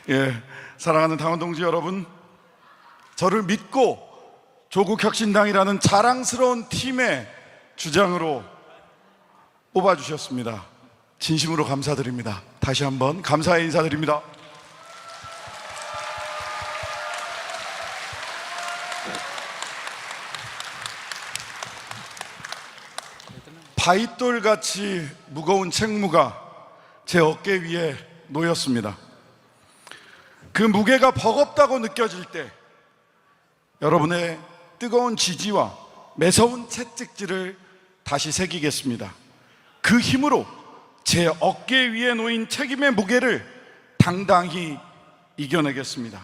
예, 사랑하는 당원 동지 여러분, 저를 믿고 조국혁신당이라는 자랑스러운 팀의 주장으로 뽑아주셨습니다. 진심으로 감사드립니다. 다시 한번 감사의 인사드립니다. 바윗돌같이 무거운 책무가 제 어깨 위에 놓였습니다. 그 무게가 버겁다고 느껴질 때 여러분의 뜨거운 지지와 매서운 채찍질을 다시 새기겠습니다. 그 힘으로 제 어깨 위에 놓인 책임의 무게를 당당히 이겨내겠습니다.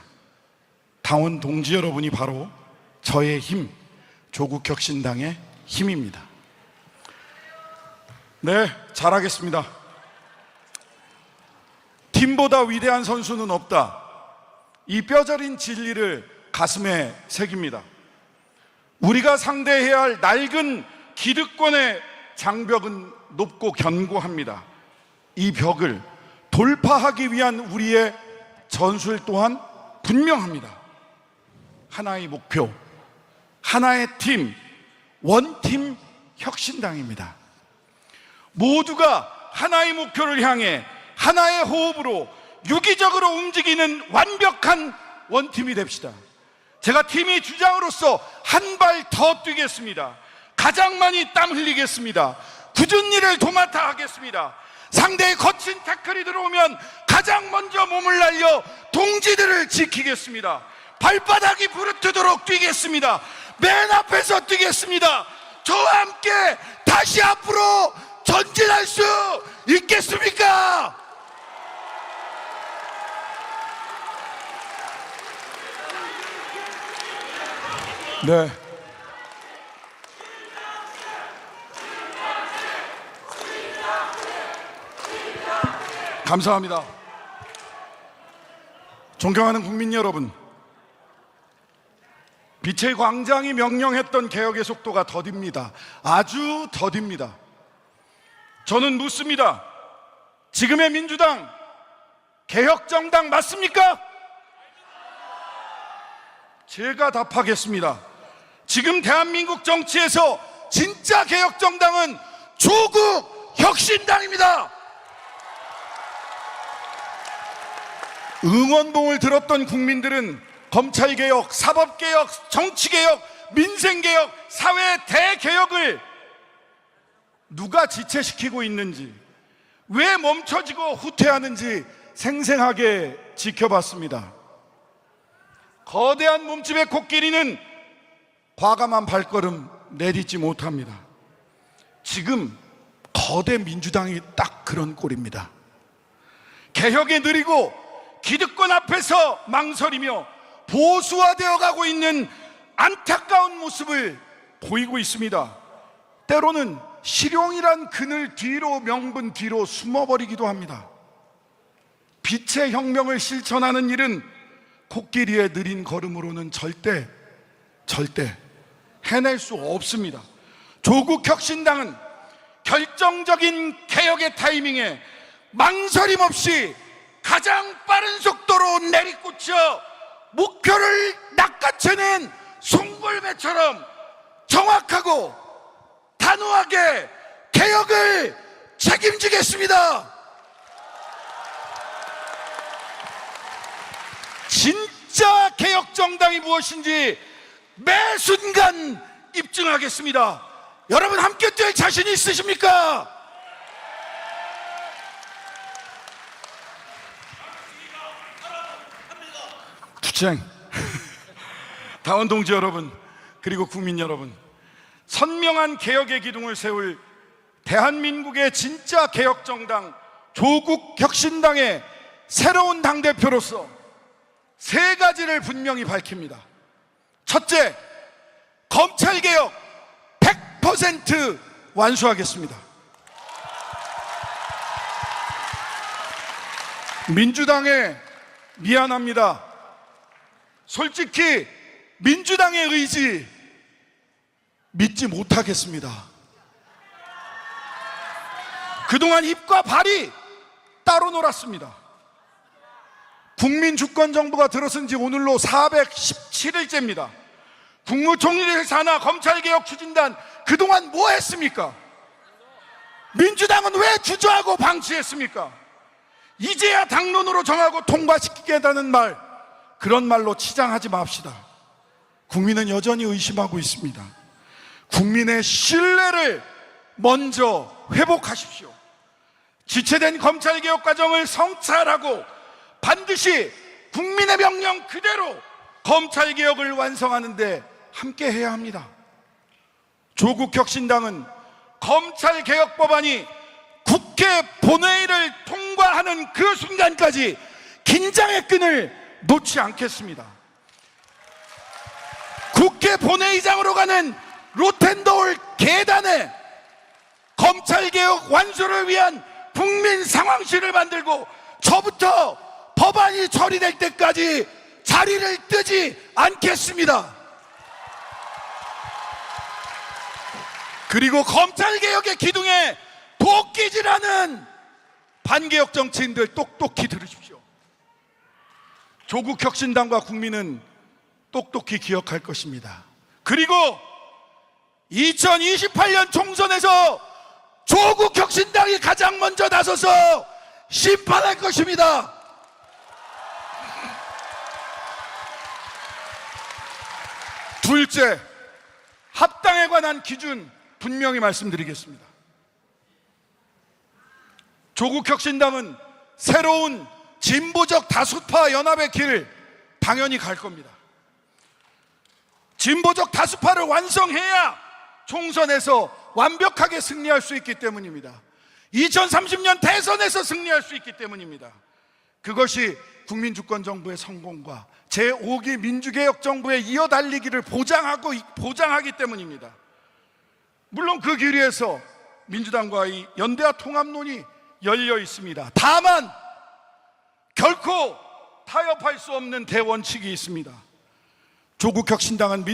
당원 동지 여러분이 바로 저의 힘, 조국혁신당의 힘입니다. 네, 잘하겠습니다. 팀보다 위대한 선수는 없다. 이 뼈저린 진리를 가슴에 새깁니다. 우리가 상대해야 할 낡은 기득권의 장벽은 높고 견고합니다. 이 벽을 돌파하기 위한 우리의 전술 또한 분명합니다. 하나의 목표, 하나의 팀, 원팀 혁신당입니다. 모두가 하나의 목표를 향해 하나의 호흡으로 유기적으로 움직이는 완벽한 원팀이 됩시다. 제가 팀의 주장으로서 한 발 더 뛰겠습니다. 가장 많이 땀 흘리겠습니다. 굳은 일을 도맡아 하겠습니다. 상대의 거친 태클이 들어오면 가장 먼저 몸을 날려 동지들을 지키겠습니다. 발바닥이 부르트도록 뛰겠습니다. 맨 앞에서 뛰겠습니다. 저와 함께 다시 앞으로 전진할 수 있겠습니까? 네. 감사합니다. 존경하는 국민 여러분, 빛의 광장이 명령했던 개혁의 속도가 더딥니다. 아주 더딥니다. 저는 묻습니다. 지금의 민주당 개혁정당 맞습니까? 제가 답하겠습니다. 지금 대한민국 정치에서 진짜 개혁정당은 조국혁신당입니다. 응원봉을 들었던 국민들은 검찰개혁, 사법개혁, 정치개혁, 민생개혁, 사회 대개혁을 누가 지체시키고 있는지, 왜 멈춰지고 후퇴하는지 생생하게 지켜봤습니다. 거대한 몸집의 코끼리는 과감한 발걸음 내딛지 못합니다. 지금 거대 민주당이 딱 그런 꼴입니다. 개혁에 느리고 기득권 앞에서 망설이며 보수화되어 가고 있는 안타까운 모습을 보이고 있습니다. 때로는 실용이란 그늘 뒤로, 명분 뒤로 숨어버리기도 합니다. 빛의 혁명을 실천하는 일은 코끼리의 느린 걸음으로는 절대 해낼 수 없습니다. 조국혁신당은 결정적인 개혁의 타이밍에 망설임 없이 가장 빠른 속도로 내리꽂혀 목표를 낚아채는 송골매처럼 정확하고 단호하게 개혁을 책임지겠습니다. 진짜 개혁정당이 무엇인지 매 순간 입증하겠습니다. 여러분 함께 뛸 자신 있으십니까? 투쟁. 당원 동지 여러분, 그리고 국민 여러분, 선명한 개혁의 기둥을 세울 대한민국의 진짜 개혁정당 조국혁신당의 새로운 당대표로서 세 가지를 분명히 밝힙니다. 첫째, 검찰개혁 100% 완수하겠습니다. 민주당에 미안합니다. 솔직히 민주당의 의지 믿지 못하겠습니다. 그동안 입과 발이 따로 놀았습니다. 국민주권정부가 들어선 지 오늘로 417일째입니다. 국무총리실 산하 검찰개혁 추진단 그동안 뭐 했습니까? 민주당은 왜 주저하고 방치했습니까? 이제야 당론으로 정하고 통과시키겠다는 말, 그런 말로 치장하지 맙시다. 국민은 여전히 의심하고 있습니다. 국민의 신뢰를 먼저 회복하십시오. 지체된 검찰개혁 과정을 성찰하고 반드시 국민의 명령 그대로 검찰개혁을 완성하는 데 함께 해야 합니다. 조국혁신당은 검찰개혁법안이 국회 본회의를 통과하는 그 순간까지 긴장의 끈을 놓지 않겠습니다. 국회 본회의장으로 가는 로텐더홀 계단에 검찰개혁 완수를 위한 국민 상황실을 만들고 저부터 법안이 처리될 때까지 자리를 뜨지 않겠습니다. 그리고 검찰개혁의 기둥에 도끼질하는 반개혁 정치인들 똑똑히 들으십시오. 조국혁신당과 국민은 똑똑히 기억할 것입니다. 그리고 2028년 총선에서 조국혁신당이 가장 먼저 나서서 심판할 것입니다. 둘째, 합당에 관한 기준 분명히 말씀드리겠습니다. 조국혁신당은 새로운 진보적 다수파 연합의 길 당연히 갈 겁니다. 진보적 다수파를 완성해야 총선에서 완벽하게 승리할 수 있기 때문입니다. 2030년 대선에서 승리할 수 있기 때문입니다. 그것이 국민주권정부의 성공과 제5기 민주개혁정부의 이어달리기를 보장하기 때문입니다. 물론 그 길 위에서 민주당과의 연대와 통합론이 열려 있습니다. 다만 결코 타협할 수 없는 대원칙이 있습니다. 조국혁신당은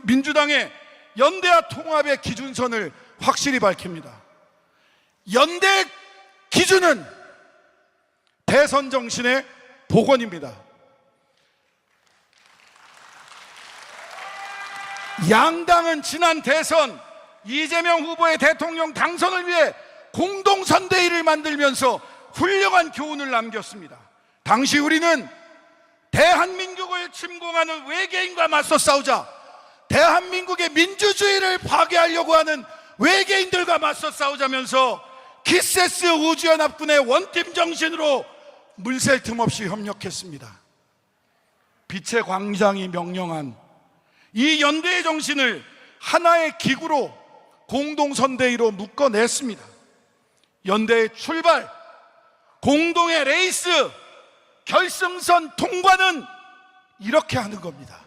민주당의 연대와 통합의 기준선을 확실히 밝힙니다. 연대 기준은 대선 정신의 복원입니다. 양당은 지난 대선 이재명 후보의 대통령 당선을 위해 공동선대위를 만들면서 훌륭한 교훈을 남겼습니다. 당시 우리는 대한민국을 침공하는 외계인과 맞서 싸우자, 대한민국의 민주주의를 파괴하려고 하는 외계인들과 맞서 싸우자면서 키세스 우주연합군의 원팀 정신으로 물샐 틈 없이 협력했습니다. 빛의 광장이 명령한 이 연대의 정신을 하나의 기구로 공동선대위로 묶어냈습니다. 연대의 출발, 공동의 레이스, 결승선 통과는 이렇게 하는 겁니다.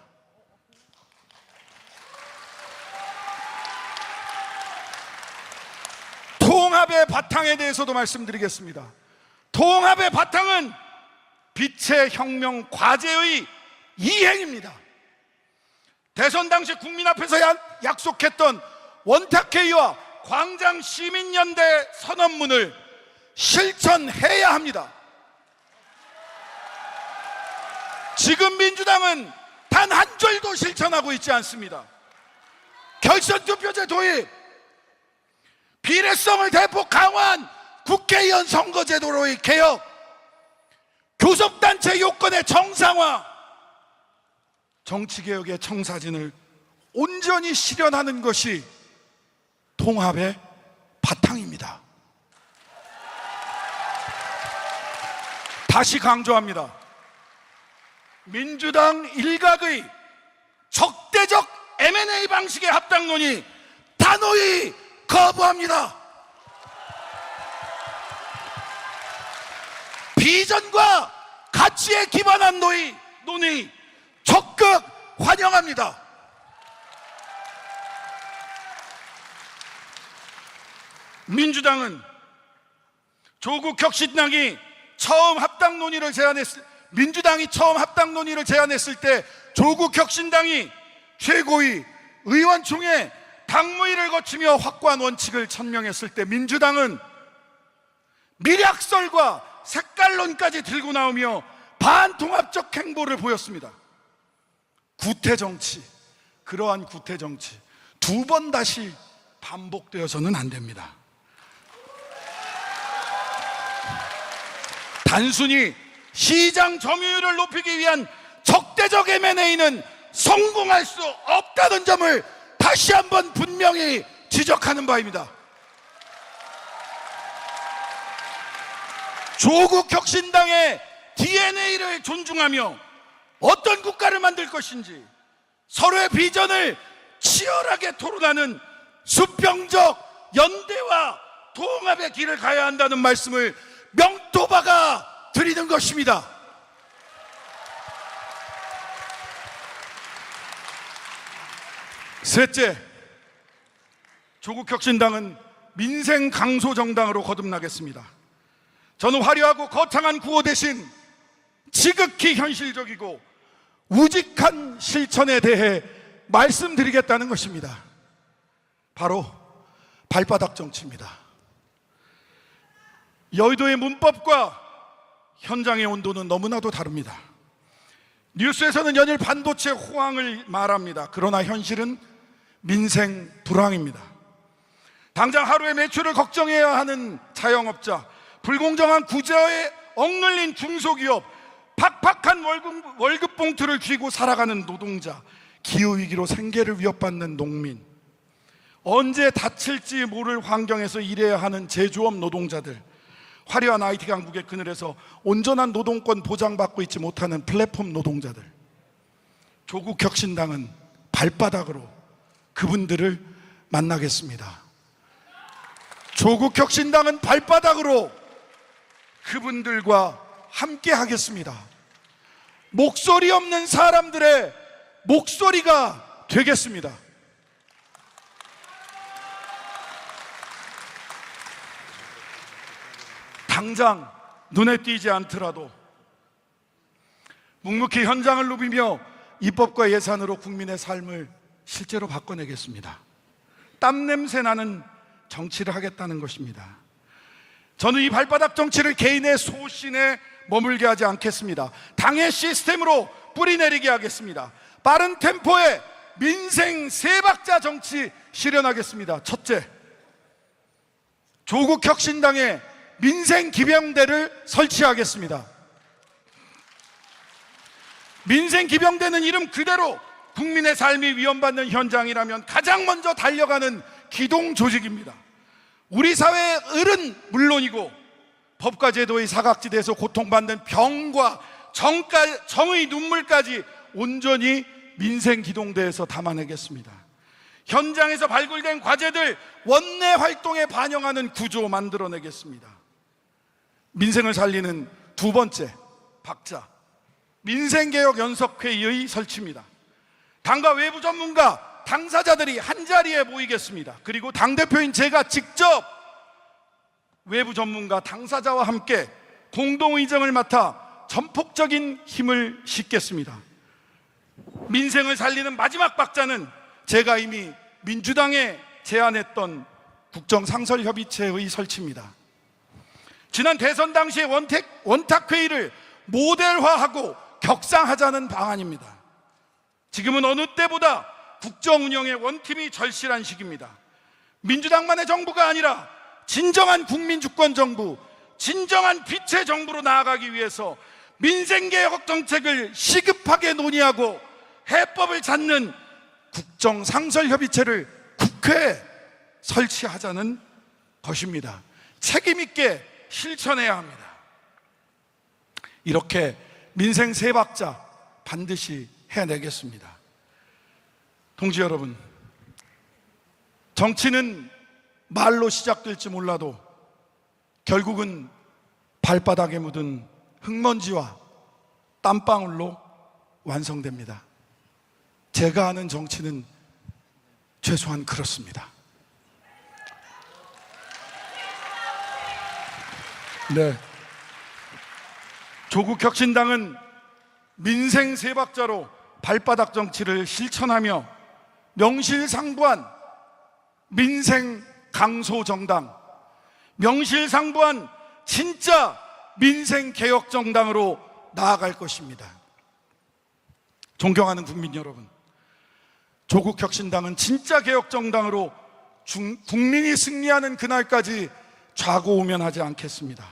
통합의 바탕에 대해서도 말씀드리겠습니다. 통합의 바탕은 빛의 혁명 과제의 이행입니다. 대선 당시 국민 앞에서 약속했던 원탁회의와 광장 시민연대 선언문을 실천해야 합니다. 지금 민주당은 단 한 줄도 실천하고 있지 않습니다. 결선투표제 도입, 비례성을 대폭 강화한 국회의원 선거제도로의 개혁, 교섭단체 요건의 정상화, 정치개혁의 청사진을 온전히 실현하는 것이 통합의 바탕입니다. 다시 강조합니다. 민주당 일각의 적대적 M&A 방식의 합당론이 단호히 거부합니다. 비전과 가치에 기반한 논의 적극 환영합니다. 민주당은 조국혁신당이 처음 합당 논의를 제안했을 때 조국혁신당이 최고위 의원총회 당무위를 거치며 확고한 원칙을 천명했을 때 민주당은 밀약설과 색깔론까지 들고 나오며 반통합적 행보를 보였습니다. 구태정치, 그러한 구태정치 두 번 다시 반복되어서는 안 됩니다. 단순히 시장 점유율을 높이기 위한 적대적 M&A는 성공할 수 없다는 점을 다시 한번 분명히 지적하는 바입니다. 조국 혁신당의 DNA를 존중하며 어떤 국가를 만들 것인지 서로의 비전을 치열하게 토론하는 수평적 연대와 통합의 길을 가야 한다는 말씀을 명토박아 드리는 것입니다. 셋째, 조국 혁신당은 민생 강소 정당으로 거듭나겠습니다. 저는 화려하고 거창한 구호 대신 지극히 현실적이고 우직한 실천에 대해 말씀드리겠다는 것입니다. 바로 발바닥 정치입니다. 여의도의 문법과 현장의 온도는 너무나도 다릅니다. 뉴스에서는 연일 반도체 호황을 말합니다. 그러나 현실은 민생 불황입니다. 당장 하루의 매출을 걱정해야 하는 자영업자, 불공정한 구제에 억눌린 중소기업, 팍팍한 월급 봉투를 쥐고 살아가는 노동자, 기후위기로 생계를 위협받는 농민, 언제 다칠지 모를 환경에서 일해야 하는 제조업 노동자들, 화려한 IT 강국의 그늘에서 온전한 노동권 보장받고 있지 못하는 플랫폼 노동자들, 조국 혁신당은 발바닥으로 그분들을 만나겠습니다. 조국 혁신당은 발바닥으로 그분들과 함께 하겠습니다. 목소리 없는 사람들의 목소리가 되겠습니다. 당장 눈에 띄지 않더라도 묵묵히 현장을 누비며 입법과 예산으로 국민의 삶을 실제로 바꿔내겠습니다. 땀냄새 나는 정치를 하겠다는 것입니다. 저는 이 발바닥 정치를 개인의 소신에 머물게 하지 않겠습니다. 당의 시스템으로 뿌리내리게 하겠습니다. 빠른 템포의 민생 세 박자 정치 실현하겠습니다. 첫째, 조국 혁신당의 민생 기병대를 설치하겠습니다. 민생 기병대는 이름 그대로 국민의 삶이 위험받는 현장이라면 가장 먼저 달려가는 기동 조직입니다. 우리 사회의 을은 물론이고 법과 제도의 사각지대에서 고통받는 병과 정의 눈물까지 온전히 민생 기동대에서 담아내겠습니다. 현장에서 발굴된 과제들 원내 활동에 반영하는 구조 만들어내겠습니다. 민생을 살리는 두 번째 박자, 민생개혁 연석회의의 설치입니다. 당과 외부 전문가, 당사자들이 한자리에 모이겠습니다. 그리고 당대표인 제가 직접 외부 전문가, 당사자와 함께 공동의정을 맡아 전폭적인 힘을 싣겠습니다. 민생을 살리는 마지막 박자는 제가 이미 민주당에 제안했던 국정상설협의체의 설치입니다. 지난 대선 당시의 원탁회의를 모델화하고 격상하자는 방안입니다. 지금은 어느 때보다 국정운영의 원팀이 절실한 시기입니다. 민주당만의 정부가 아니라 진정한 국민주권정부, 진정한 빛의 정부로 나아가기 위해서 민생개혁 정책을 시급하게 논의하고 해법을 찾는 국정상설협의체를 국회에 설치하자는 것입니다. 책임있게 실천해야 합니다. 이렇게 민생 세 박자 반드시 해내겠습니다. 동지 여러분, 정치는 말로 시작될지 몰라도 결국은 발바닥에 묻은 흙먼지와 땀방울로 완성됩니다. 제가 아는 정치는 최소한 그렇습니다. 네, 조국 혁신당은 민생 세 박자로 발바닥 정치를 실천하며 명실상부한 민생 강소 정당, 명실상부한 진짜 민생 개혁 정당으로 나아갈 것입니다. 존경하는 국민 여러분, 조국혁신당은 진짜 개혁정당으로 국민이 승리하는 그날까지 좌고우면하지 않겠습니다.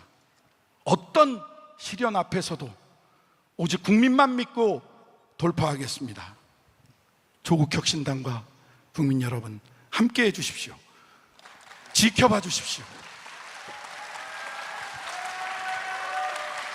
어떤 시련 앞에서도 오직 국민만 믿고 돌파하겠습니다. 조국혁신당과 국민 여러분 함께해 주십시오. 지켜봐 주십시오.